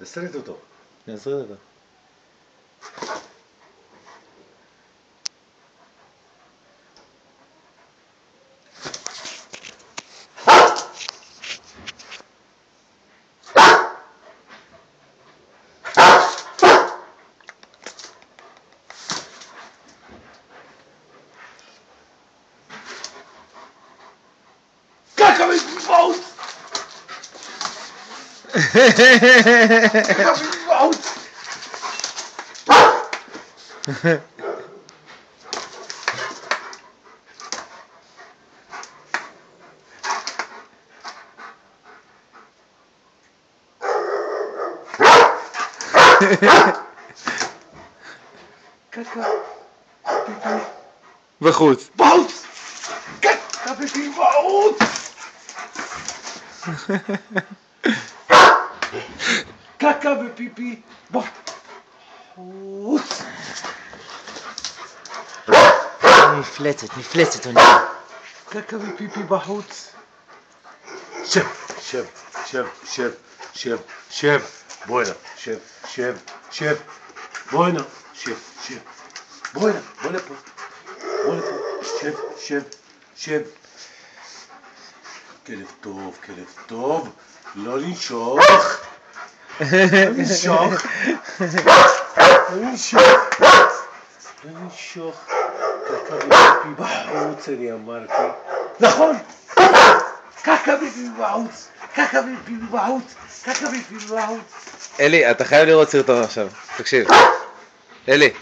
תסריט אותו. נסריט אותו. קקה בגבעות! קקה בגבעות! קקה בחוץ. בחוץ! קקה בגבעות! קקה ופיפי בחוץ! מפלצת עונה. קקה ופיפי בחוץ! שב, שב, שב, שב, שב, שב, בוא הנה, שב, שב, שב, בוא הנה, שב, שב, בוא הנה, בוא לפה, בוא לפה, שב, שב, שב. כלב טוב, לא לנשוך, לא לנשוך, לא לנשוך, לא לנשוך, קקה ופיפי בחוץ אני אמרתי, נכון, קקה ופיפי בחוץ, קקה ופיפי בחוץ, קקה ופיפי בחוץ. אלי, אתה חייב לראות סרטון עכשיו, תקשיב. אלי.